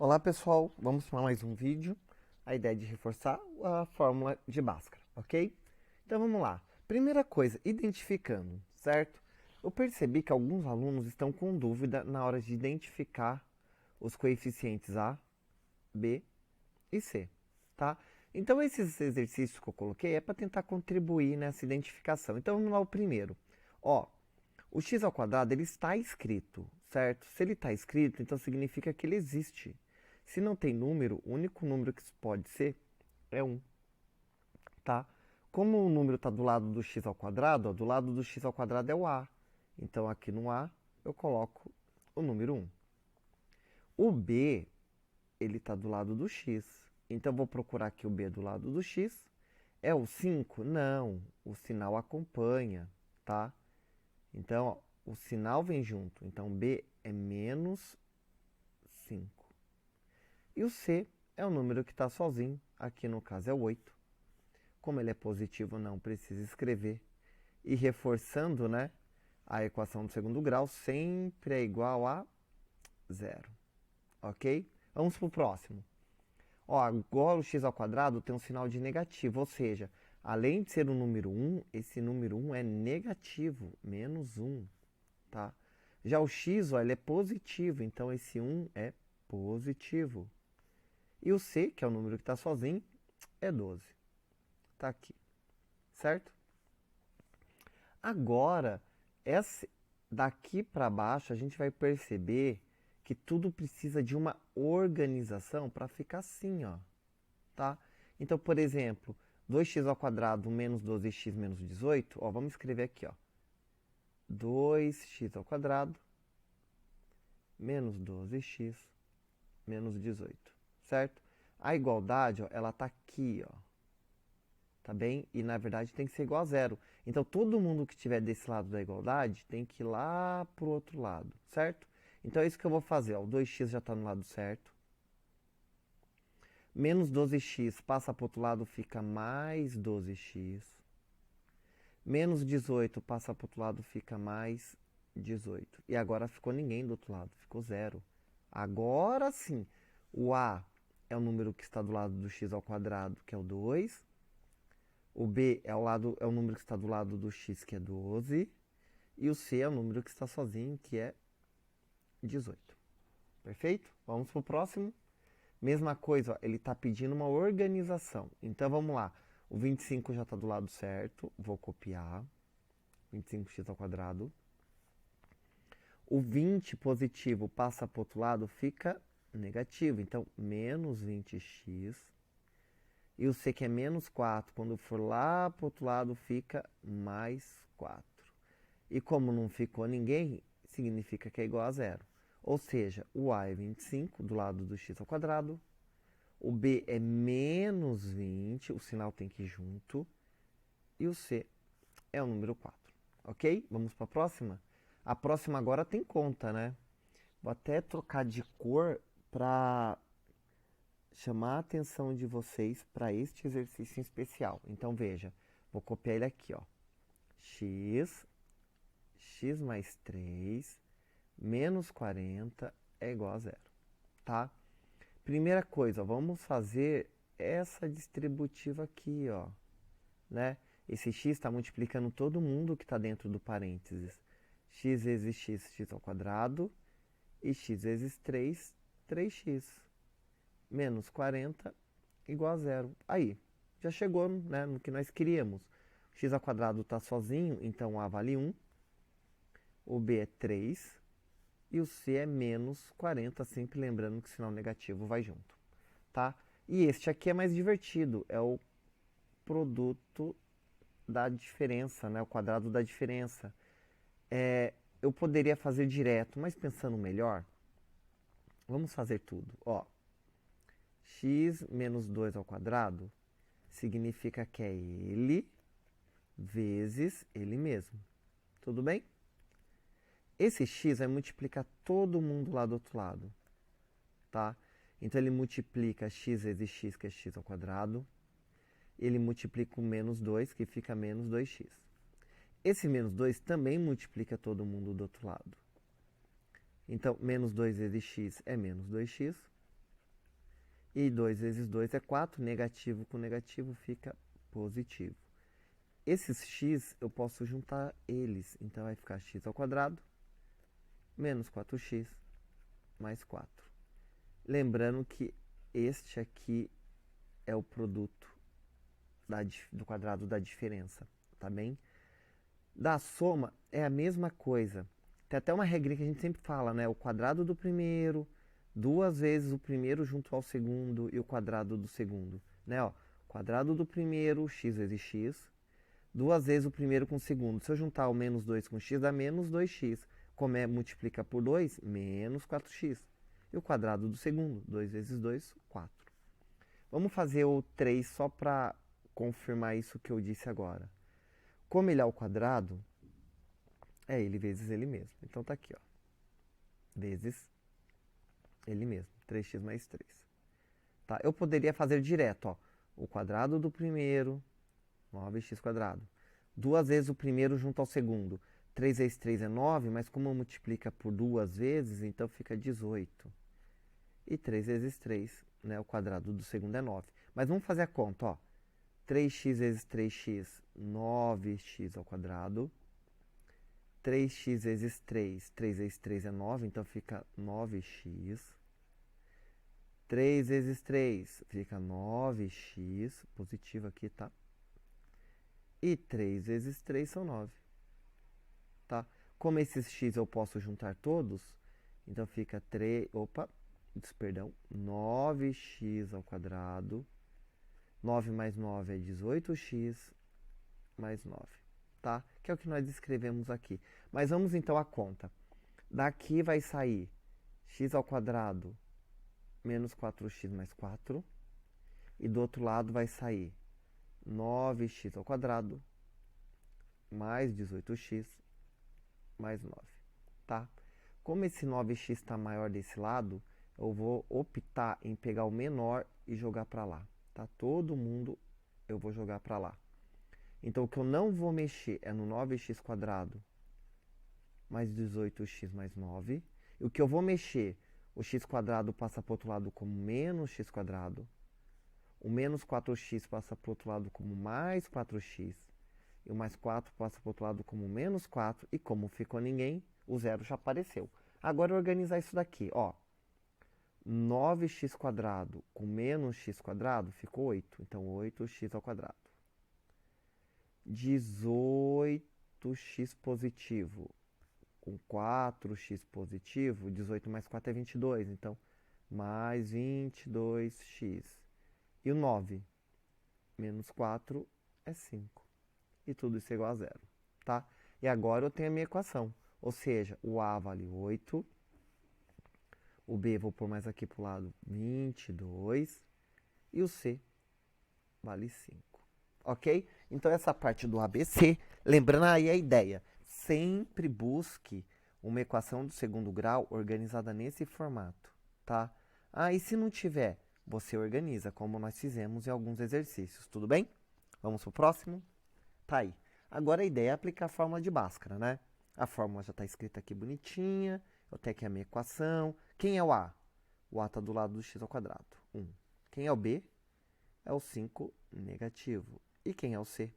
Olá pessoal, vamos para mais um vídeo. A ideia é de reforçar a fórmula de Bhaskara, ok? Então vamos lá. Primeira coisa, identificando, certo? Eu percebi que alguns alunos estão com dúvida na hora de identificar os coeficientes A, B e C, tá? Então esses exercícios que eu coloquei é para tentar contribuir nessa identificação. Então vamos lá o primeiro. Ó, o x ao quadrado ele está escrito, certo? Se ele está escrito, então significa que ele existe. Se não tem número, o único número que isso pode ser é 1, tá? Como o número está do lado do x ao quadrado, ó, do lado do x ao quadrado é o a. Então aqui no a eu coloco o número 1. O b, ele está do lado do x. Então eu vou procurar aqui o b do lado do x. É o 5? Não, o sinal acompanha, tá? Então, ó, o sinal vem junto. Então, B é menos 5. E o C é o número que está sozinho. Aqui no caso é o 8. Como ele é positivo, não precisa escrever. E reforçando, né? A equação do segundo grau sempre é igual a zero. Ok? Vamos para o próximo. Ó, agora o x ao quadrado tem um sinal de negativo, ou seja, além de ser o número 1, esse número 1 é negativo, menos 1. Tá? Já o x, ó, ele é positivo, então esse 1 é positivo. E o c, que é o número que está sozinho, é 12. Está aqui, certo? Agora, daqui para baixo, a gente vai perceber que tudo precisa de uma organização para ficar assim, ó. Tá? Então, por exemplo, 2x ao quadrado menos 12x menos 18, ó, vamos escrever aqui, ó. 2x ao quadrado menos 12x menos 18, certo? A igualdade, ó, ela tá aqui, ó. Tá bem? E na verdade tem que ser igual a zero. Então todo mundo que estiver desse lado da igualdade tem que ir lá pro outro lado, certo? Então é isso que eu vou fazer, ó. O 2x já está no lado certo. Menos 12x passa para o outro lado, fica mais 12x. Menos 18 passa para o outro lado, fica mais 18. E agora ficou ninguém do outro lado, ficou zero. Agora sim, o A é o número que está do lado do x ao quadrado, que é o 2. O B é o número que está do lado do x, que é 12. E o C é o número que está sozinho, que é 18. Perfeito? Vamos para o próximo. Mesma coisa, ó, ele está pedindo uma organização. Então vamos lá. O 25 já está do lado certo. Vou copiar. 25x ao quadrado. O 20 positivo passa para o outro lado, fica negativo. Então, menos 20x. E o c, que é menos 4, quando for lá para o outro lado, fica mais 4. E como não ficou ninguém, significa que é igual a zero. Ou seja, o a é 25 do lado do x ao quadrado. O b é menos 20, o sinal tem que ir junto. E o c é o número 4. Ok? Vamos para a próxima? A próxima agora tem conta, né? Vou até trocar de cor para chamar a atenção de vocês para este exercício em especial. Então veja, vou copiar ele aqui, ó. X mais 3 menos 40 é igual a zero, tá? Primeira coisa, ó, vamos fazer essa distributiva aqui, ó, né? Esse x está multiplicando todo mundo que está dentro do parênteses. X vezes x, x ao quadrado, e x vezes 3, 3x. Menos 40 igual a zero. Aí, já chegou, né, no que nós queríamos. O x ao quadrado está sozinho, então a vale 1. O b é 3. E o c é menos 40, sempre lembrando que o sinal negativo vai junto. Tá? E este aqui é mais divertido, é o produto da diferença, né? O quadrado da diferença. Eu poderia fazer direto, mas pensando melhor, vamos fazer tudo. Ó, x menos 2 ao quadrado significa que é ele vezes ele mesmo. Tudo bem? Esse x vai multiplicar todo mundo lá do outro lado. Tá? Então ele multiplica x vezes x, que é x ao quadrado. Ele multiplica o menos 2, que fica menos 2x. Esse menos 2 também multiplica todo mundo do outro lado. Então, menos 2 vezes x é menos 2x. E 2 vezes 2 é 4, negativo com negativo fica positivo. Esses x eu posso juntar eles, então vai ficar x ao quadrado menos 4x mais 4. Lembrando que este aqui é o produto do quadrado da diferença, tá bem? Da soma é a mesma coisa. Tem até uma regrinha que a gente sempre fala, né? O quadrado do primeiro, duas vezes o primeiro junto ao segundo e o quadrado do segundo, né? Ó, quadrado do primeiro, x vezes x, duas vezes o primeiro com o segundo. Se eu juntar o menos 2 com x, dá menos 2x. Como multiplica por 2, menos 4x. E o quadrado do segundo, 2 vezes 2, 4. Vamos fazer o 3 só para confirmar isso que eu disse agora. Como ele é ao quadrado, é ele vezes ele mesmo. Então tá aqui, ó. Vezes ele mesmo. 3x mais 3. Tá? Eu poderia fazer direto, ó. O quadrado do primeiro, 9x quadrado. Duas vezes o primeiro junto ao segundo. 3 vezes 3 é 9, mas como multiplica por duas vezes, então fica 18. E 3 vezes 3, né? O quadrado do segundo é 9. Mas vamos fazer a conta, ó. 3x vezes 3x, 9x ao quadrado. 3x vezes 3, 3 vezes 3 é 9, então fica 9x. 3 vezes 3 fica 9x, positivo aqui, tá? E 3 vezes 3 são 9, tá? Como esses x eu posso juntar todos, então fica 9x ao quadrado. 9 mais 9 é 18x mais 9, tá? Que é o que nós escrevemos aqui. Mas vamos então à conta. Daqui vai sair x ao quadrado menos 4x mais 4. E do outro lado vai sair 9x ao quadrado mais 18x mais 9, tá? Como esse 9x está maior desse lado, eu vou optar em pegar o menor e jogar para lá, tá? Todo mundo eu vou jogar para lá. Então, o que eu não vou mexer é no 9x quadrado mais 18x mais 9. E o que eu vou mexer, o x quadrado passa para o outro lado como menos x quadrado. O menos 4x passa para o outro lado como mais 4x. E o mais 4 passa para o outro lado como menos 4. E como ficou ninguém, o zero já apareceu. Agora, organizar isso daqui, ó. 9x quadrado com menos x quadrado ficou 8. Então, 8x ao quadrado. 18x positivo com 4x positivo, 18 mais 4 é 22. Então, mais 22x. E o 9 menos 4 é 5. E tudo isso é igual a zero, tá? E agora eu tenho a minha equação. Ou seja, o A vale 8. O B, vou pôr mais aqui para o lado, 22. E o C vale 5. Ok? Então, essa parte do ABC, lembrando aí a ideia, sempre busque uma equação do segundo grau organizada nesse formato, tá? Ah, e se não tiver, você organiza, como nós fizemos em alguns exercícios, tudo bem? Vamos para o próximo? Tá aí. Agora a ideia é aplicar a fórmula de Bhaskara, né? A fórmula já está escrita aqui bonitinha, eu tenho aqui a minha equação. Quem é o A? O A está do lado do x ao quadrado, 1. Quem é o B? É o 5 negativo. E quem é o C?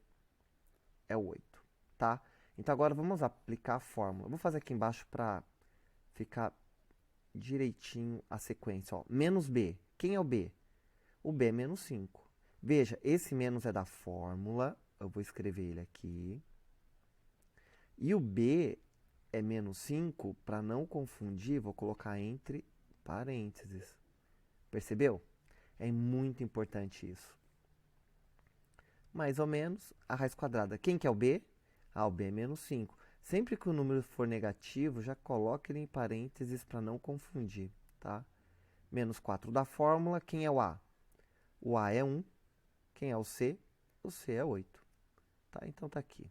É o 8, tá? Então, agora vamos aplicar a fórmula. Vou fazer aqui embaixo para ficar direitinho a sequência. Ó. Menos B. Quem é o B? O B é menos 5. Veja, esse menos é da fórmula. Eu vou escrever ele aqui. E o B é menos 5, para não confundir, vou colocar entre parênteses. Percebeu? É muito importante isso. Mais ou menos, a raiz quadrada. Quem que é o B? Ah, o B é menos 5. Sempre que o número for negativo, já coloque ele em parênteses para não confundir, tá? Menos 4 da fórmula. Quem é o A? O A é 1. Quem é o C? O C é 8. Tá? Então, tá aqui.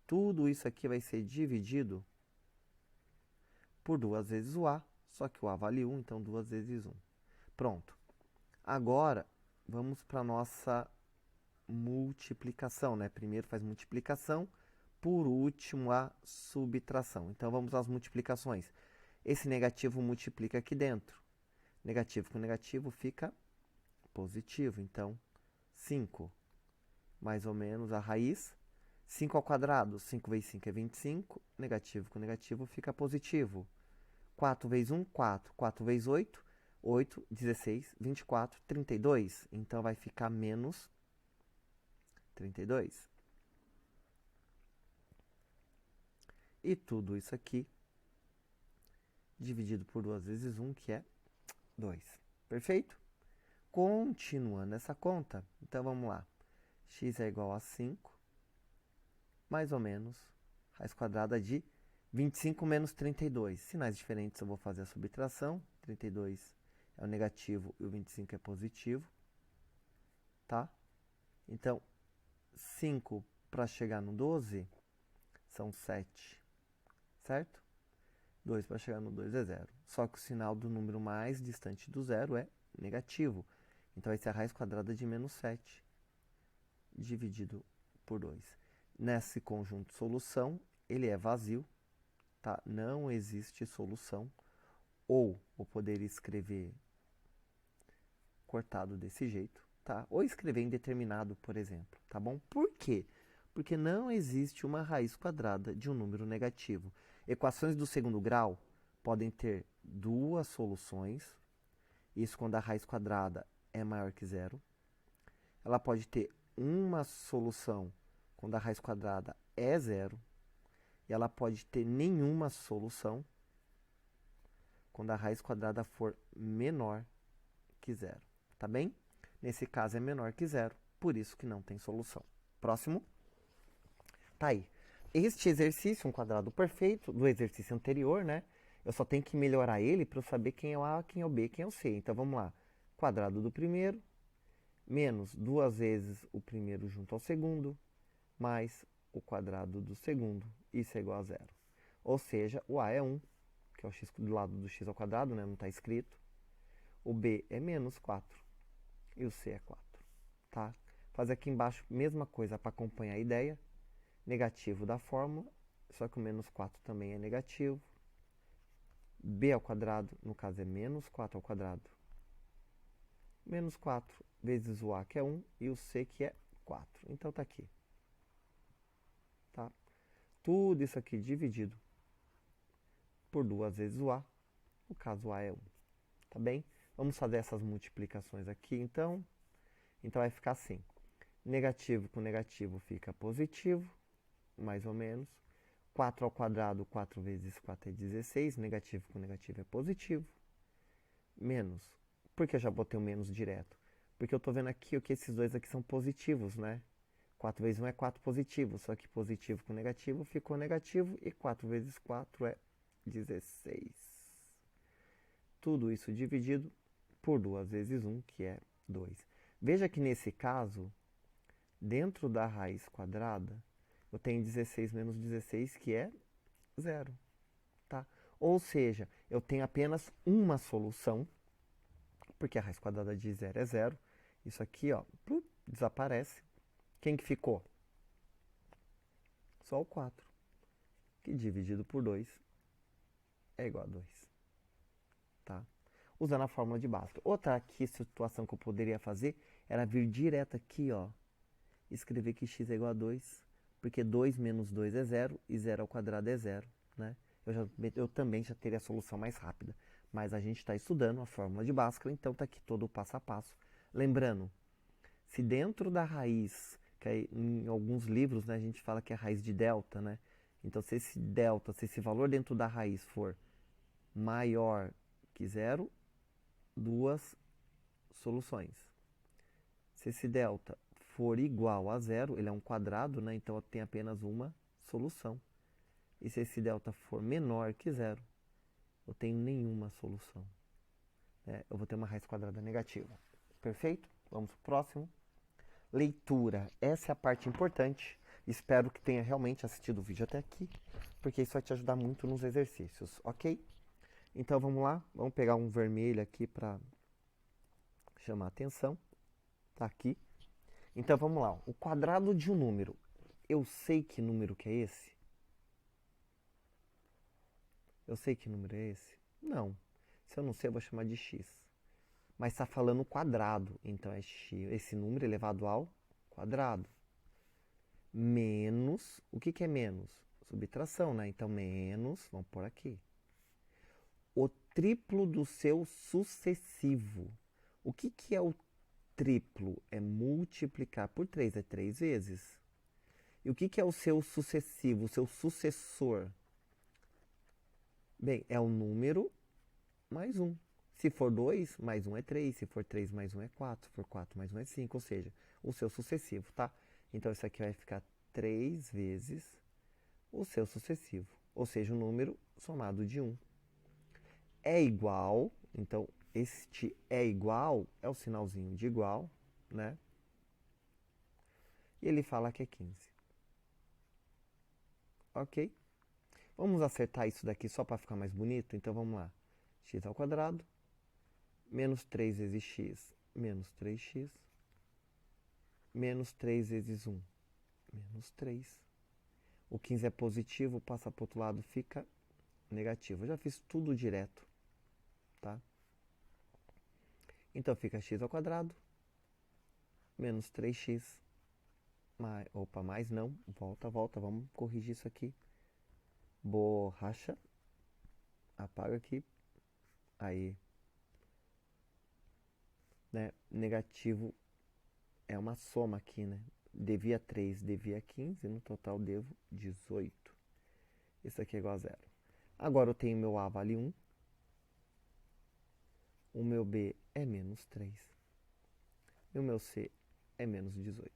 Tudo isso aqui vai ser dividido por 2 vezes o A, só que o A vale 1, então 2 vezes 1. Pronto. Agora, vamos para a nossa multiplicação, né? Primeiro faz multiplicação, por último a subtração. Então, vamos às multiplicações. Esse negativo multiplica aqui dentro. Negativo com negativo fica positivo. Então, 5, mais ou menos a raiz. 5 ao quadrado, 5 vezes 5 é 25. Negativo com negativo fica positivo. 4 vezes 1, 4. 4 vezes 8, 8, 16, 24, 32. Então, vai ficar menos 32. E tudo isso aqui dividido por 2 vezes 1, que é 2. Perfeito? Continuando essa conta, então vamos lá. X é igual a 5, mais ou menos, raiz quadrada de 25 menos 32. Sinais diferentes eu vou fazer a subtração. 32 é o negativo e o 25 é positivo. Tá? Então, 5 para chegar no 12 são 7. Certo? 2 para chegar no 2 é 0. Só que o sinal do número mais distante do zero é negativo. Então, vai ser a raiz quadrada de menos 7 dividido por 2. Nesse conjunto solução, ele é vazio, tá? Não existe solução. Ou eu poderia escrever cortado desse jeito, tá? Ou escrever indeterminado, por exemplo, tá bom? Por quê? Porque não existe uma raiz quadrada de um número negativo. Equações do segundo grau podem ter duas soluções. Isso quando a raiz quadrada é maior que zero. Ela pode ter uma solução quando a raiz quadrada é zero. E ela pode ter nenhuma solução quando a raiz quadrada for menor que zero. Tá bem? Nesse caso é menor que zero, por isso que não tem solução. Próximo. Tá aí. Este exercício, um quadrado perfeito do exercício anterior, né? Eu só tenho que melhorar ele para eu saber quem é o A, quem é o B, quem é o C. Então, vamos lá. Quadrado do primeiro, menos 2 vezes o primeiro junto ao segundo, mais o quadrado do segundo. Isso é igual a zero. Ou seja, o A é 1, que é o x do lado do x ao quadrado, né? Não está escrito. O B é menos 4 e o C é 4. Tá? Fazer aqui embaixo, mesma coisa para acompanhar a ideia. Negativo da fórmula, só que o menos 4 também é negativo. B ao quadrado, no caso é menos 4 ao quadrado. Menos 4 vezes o A, que é 1, e o C, que é 4. Então, tá aqui. Tá? Tudo isso aqui dividido por 2 vezes o A. No caso, o A é 1. Tá bem? Vamos fazer essas multiplicações aqui, então. Então, vai ficar assim. Negativo com negativo fica positivo, mais ou menos. 4 ao quadrado, 4 vezes 4 é 16. Negativo com negativo é positivo. Menos. Por que eu já botei o menos direto? Porque eu estou vendo aqui que esses dois aqui são positivos, né? 4 vezes 1 é 4 positivo. Só que positivo com negativo ficou negativo. E 4 vezes 4 é 16. Tudo isso dividido por 2 vezes 1, que é 2. Veja que nesse caso, dentro da raiz quadrada, eu tenho 16 menos 16, que é 0. Tá? Ou seja, eu tenho apenas uma solução, porque a raiz quadrada de 0 é 0. Isso aqui, ó, desaparece. Quem que ficou? Só o 4, que dividido por 2 é igual a 2. Tá? Usando a fórmula de Bhaskara. Outra aqui, situação que eu poderia fazer era vir direto aqui, ó, escrever que x é igual a 2, porque 2 menos 2 é 0 e 0 ao quadrado é 0, né? Eu também já teria a solução mais rápida, mas a gente está estudando a fórmula de Bhaskara, então está aqui todo o passo a passo. Lembrando, se dentro da raiz, que em alguns livros, né, a gente fala que é a raiz de delta, né? Então, se esse delta, se esse valor dentro da raiz for maior que 0, duas soluções. Se esse delta for igual a 0, ele é um quadrado, né? Então eu tenho apenas uma solução. E se esse delta for menor que 0, eu tenho nenhuma solução. Eu vou ter uma raiz quadrada negativa. Perfeito? Vamos para o próximo. Leitura. Essa é a parte importante. Espero que tenha realmente assistido o vídeo até aqui, porque isso vai te ajudar muito nos exercícios, ok? Então vamos lá. Vamos pegar um vermelho aqui para chamar a atenção. Tá aqui. Então vamos lá. O quadrado de um número. Eu sei que número que é esse? Eu sei que número é esse? Não. Se eu não sei, eu vou chamar de x. mas está falando quadrado. Então é x, esse número elevado ao quadrado. Menos, o que é menos? Subtração, né? Então menos, vamos pôr aqui. O triplo do seu sucessivo. O que é o triplo? É multiplicar por 3, é 3 vezes. E o que é o seu sucessivo, o seu sucessor? Bem, é o número mais 1. Se for 2, mais 1 é 3. Se for 3, mais 1 é 4. Se for 4, mais 1 é 5. Ou seja, o seu sucessivo, tá? Então, isso aqui vai ficar 3 vezes o seu sucessivo. Ou seja, o número somado de 1. É igual, então, este é igual é o sinalzinho de igual, né? E ele fala que é 15. Ok? Vamos acertar isso daqui só para ficar mais bonito? Então, vamos lá. X ao quadrado, menos 3 vezes x, menos 3x, menos 3 vezes 1, menos 3. O 15 é positivo, passa para o outro lado, fica negativo. Eu já fiz tudo direto, tá? Então, fica x ao quadrado, menos 3x, mais não, volta, vamos corrigir isso aqui. Borracha, apaga aqui, aí, né, negativo é uma soma aqui, né, devia 3, devia 15, no total devo 18, isso aqui é igual a zero. Agora eu tenho meu A vale 1, o meu B é menos 3, e o meu C é menos 18.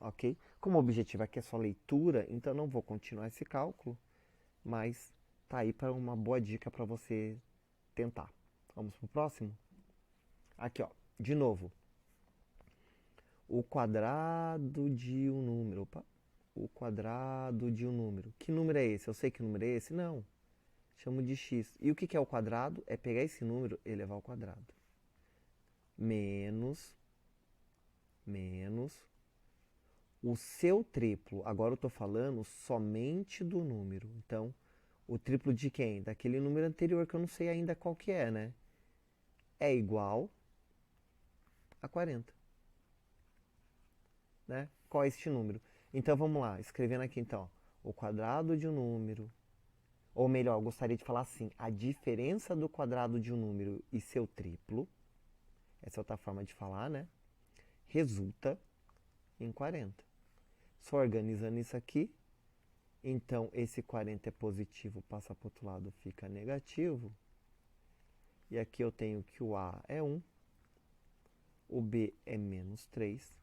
Ok? Como o objetivo aqui é só leitura, então não vou continuar esse cálculo, mas tá aí para uma boa dica para você tentar. Vamos pro próximo? Aqui, ó, de novo. O quadrado de um número. Opa. O quadrado de um número. Que número é esse? Eu sei que número é esse? Não. Chamo de x. E o que é o quadrado? É pegar esse número e elevar ao quadrado. Menos o seu triplo. Agora eu estou falando somente do número. Então, o triplo de quem? Daquele número anterior que eu não sei ainda qual que é, né? É igual a 40. Né? Qual é este número? Então vamos lá, escrevendo aqui então. O quadrado de um número, ou melhor, eu gostaria de falar assim, a diferença do quadrado de um número e seu triplo, essa é outra forma de falar, né? Resulta em 40. Só organizando isso aqui, então esse 40 é positivo, passa para o outro lado, fica negativo. E aqui eu tenho que o A é 1, o B é menos 3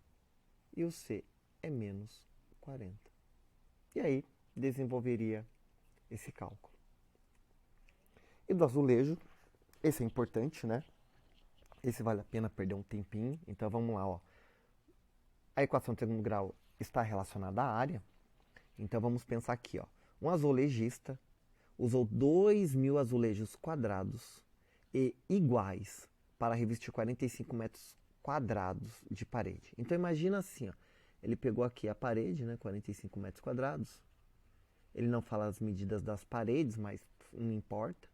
e o C é menos 40. E aí desenvolveria esse cálculo. E do azulejo, esse é importante, né? Esse vale a pena perder um tempinho. Então vamos lá, ó. A equação de segundo grau está relacionada à área. Então vamos pensar aqui, ó. Um azulejista usou 2.000 azulejos quadrados e iguais para revestir 45 metros quadrados de parede. Então imagina assim, ó. Ele pegou aqui a parede, né, 45 metros quadrados. Ele não fala as medidas das paredes, mas não importa.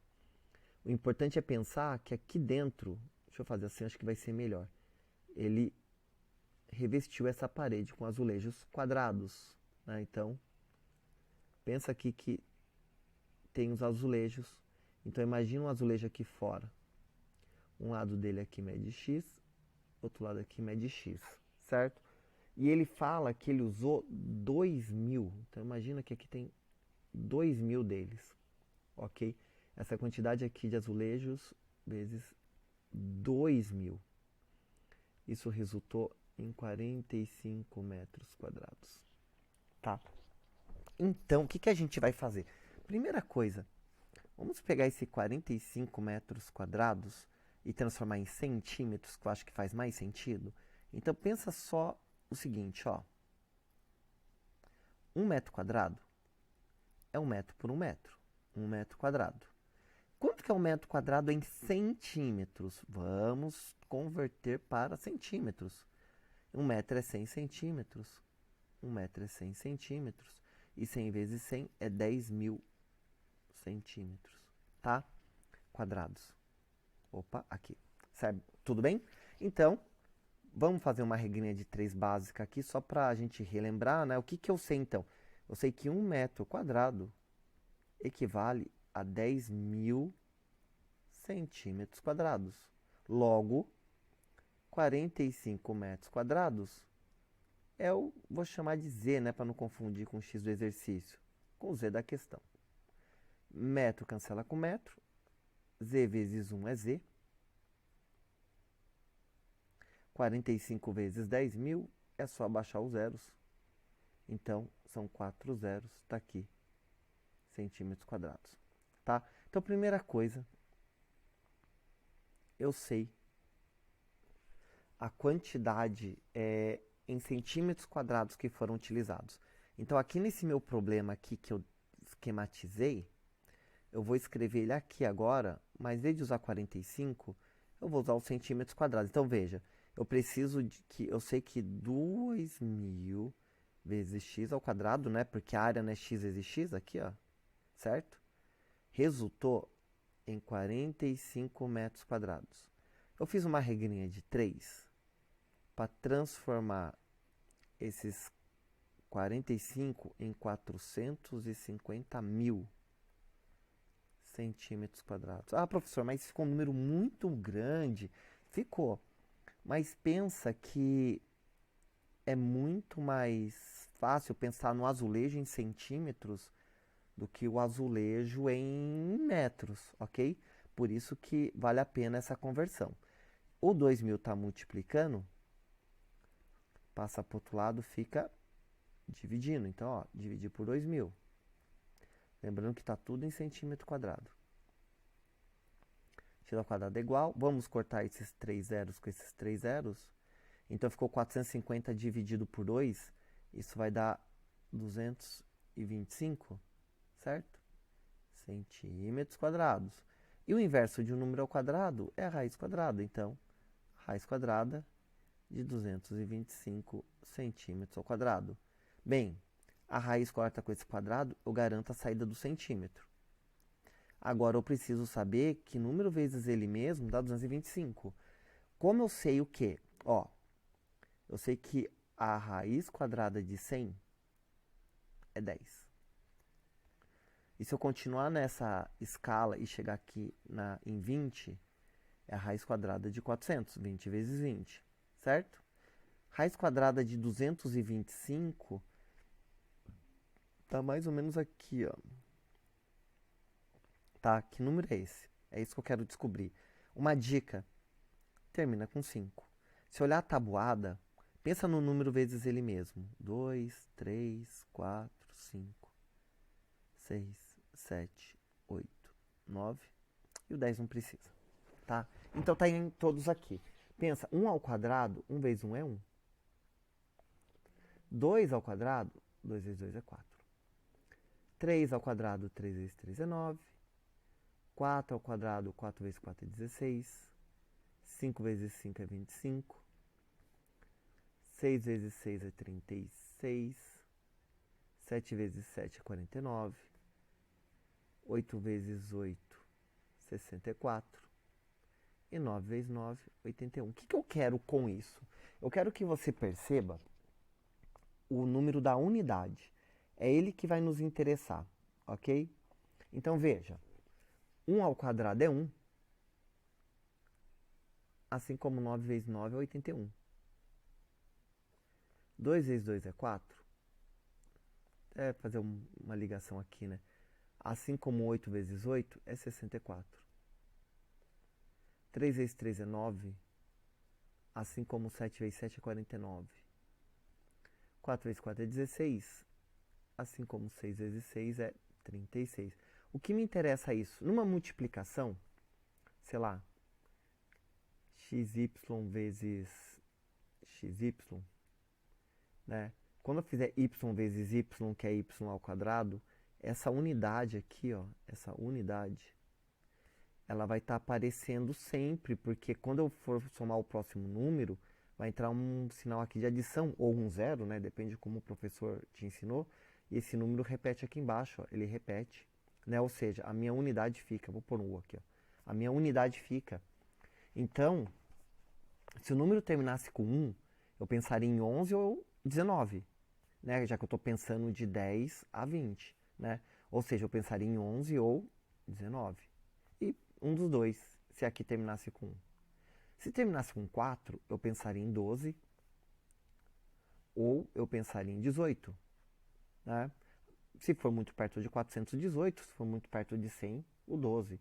O importante é pensar que aqui dentro, deixa eu fazer assim, acho que vai ser melhor. Ele revestiu essa parede com azulejos quadrados, né? Então, pensa aqui que tem os azulejos. Então, imagina um azulejo aqui fora. Um lado dele aqui mede x, outro lado aqui mede x, certo? E ele fala que ele usou 2.000. Então, imagina que aqui tem 2.000 deles, ok? Essa quantidade aqui de azulejos vezes 2.000. Isso resultou em 45 metros quadrados. Tá? Então, o que a gente vai fazer? Primeira coisa, vamos pegar esse 45 metros quadrados e transformar em centímetros, que eu acho que faz mais sentido. Então, pensa só o seguinte, ó. 1 metro quadrado é 1 metro por 1 metro. 1 metro quadrado. Quanto que é 1 metro quadrado em centímetros? Vamos converter para centímetros. 1 metro é 100 centímetros. 1 metro é 100 centímetros. E 100 vezes 100 é 10.000 centímetros. Tá? Quadrados. Opa, aqui. Tudo bem? Então, vamos fazer uma regrinha de 3 básica aqui, só para a gente relembrar, né? O que que eu sei, então? Eu sei que 1 metro quadrado equivale a 10.000 centímetros quadrados. Logo, 45 metros quadrados vou chamar de Z, né, para não confundir com o X do exercício, com o Z da questão. Metro cancela com metro, Z vezes 1 é Z. 45 vezes 10.000 é só abaixar os zeros. Então, são 4 zeros, está aqui, centímetros quadrados. Tá? Então, primeira coisa, eu sei a quantidade em centímetros quadrados que foram utilizados. Então, aqui nesse meu problema aqui que eu esquematizei, eu vou escrever ele aqui agora, mas em vez de usar 45, eu vou usar os centímetros quadrados. Então, veja, eu preciso eu sei que 2.000 vezes x ao quadrado, né? Porque a área não é x vezes x aqui, ó, certo? Resultou em 45 metros quadrados. Eu fiz uma regrinha de 3 para transformar esses 45 em 450.000 centímetros quadrados. Ah, professor, mas ficou um número muito grande. Ficou. Mas pensa que é muito mais fácil pensar no azulejo em centímetros do que o azulejo em metros, ok? Por isso que vale a pena essa conversão. O 2.000 está multiplicando, passa para o outro lado, fica dividindo. Então, ó, dividir por 2.000. Lembrando que está tudo em centímetro quadrado. X ao quadrado é igual. Vamos cortar esses 3 zeros com esses 3 zeros. Então, ficou 450 dividido por 2. Isso vai dar 225, certo? Centímetros quadrados. E o inverso de um número ao quadrado é a raiz quadrada. Então, raiz quadrada de 225 centímetros ao quadrado. Bem, a raiz corta com esse quadrado, eu garanto a saída do centímetro. Agora, eu preciso saber que número vezes ele mesmo dá 225. Como eu sei o quê? Ó, eu sei que a raiz quadrada de 100 é 10. E se eu continuar nessa escala e chegar aqui em 20, é a raiz quadrada de 400, 20 vezes 20, certo? Raiz quadrada de 225 tá mais ou menos aqui, ó. Tá? Que número é esse? É isso que eu quero descobrir. Uma dica, termina com 5. Se olhar a tabuada, pensa no número vezes ele mesmo. 2, 3, 4, 5, 6, 7, 8, 9. E o 10 não precisa. Tá? Então tá em todos aqui. Pensa, 1 ao quadrado, 1 vezes 1 é 1. 2 ao quadrado, 2 vezes 2 é 4. 3 ao quadrado, 3 vezes 3 é 9. 4 ao quadrado, 4 vezes 4 é 16. 5 vezes 5 é 25. 6 vezes 6 é 36. 7 vezes 7 é 49. 8 vezes 8, 64. E 9 vezes 9, 81. O que eu quero com isso? Eu quero que você perceba o número da unidade. É ele que vai nos interessar, ok? Então, veja. 1 ao quadrado é 1. Assim como 9 vezes 9 é 81. 2 vezes 2 é 4. É fazer uma ligação aqui, né? Assim como 8 vezes 8 é 64. 3 vezes 3 é 9. Assim como 7 vezes 7 é 49. 4 vezes 4 é 16. Assim como 6 vezes 6 é 36. O que me interessa é isso. Numa multiplicação, sei lá, xy vezes xy, né? Quando eu fizer y vezes y, que é y ao quadrado, essa unidade aqui, ó, essa unidade, ela vai estar aparecendo sempre, porque quando eu for somar o próximo número, vai entrar um sinal aqui de adição, ou um zero, né? Depende de como o professor te ensinou, e esse número repete aqui embaixo, ó, ele repete, né? Ou seja, a minha unidade fica, vou pôr um U aqui, ó, a minha unidade fica. Então, Se o número terminasse com 1, eu pensaria em 11 ou 19, né? Já que eu estou pensando de 10 a 20, né? Ou seja, eu pensaria em 11 ou 19. E um dos dois, se aqui terminasse com 1. Se terminasse com 4, eu pensaria em 12 ou eu pensaria em 18, né? Se for muito perto de 418, se for muito perto de 100, o 12.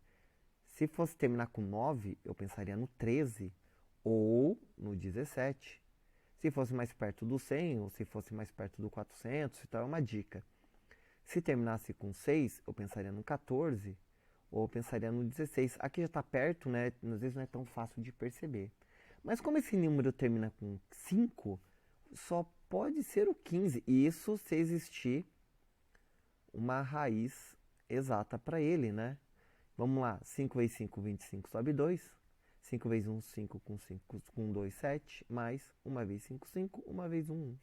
Se fosse terminar com 9, eu pensaria no 13 ou no 17. Se fosse mais perto do 100 ou se fosse mais perto do 400, então é uma dica. Se terminasse com 6, eu pensaria no 14 ou eu pensaria no 16. Aqui já está perto, né? Às vezes não é tão fácil de perceber. Mas como esse número termina com 5, só pode ser o 15. E isso se existir uma raiz exata para ele, né? Vamos lá, 5 vezes 5, 25, sobe 2. 5 vezes 1, 5 com 2, 7. Mais 1 vezes 5, 5. 1 vezes 1, 1.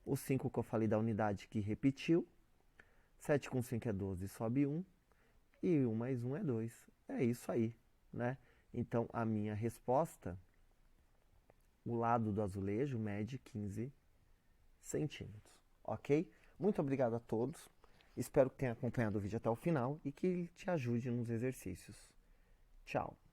O 5 que eu falei da unidade que repetiu. 7 com 5 é 12, sobe 1. E 1 mais 1 é 2. É isso aí, né? Então, a minha resposta, o lado do azulejo mede 15 centímetros, ok? Muito obrigado a todos. Espero que tenha acompanhado o vídeo até o final e que ele te ajude nos exercícios. Tchau!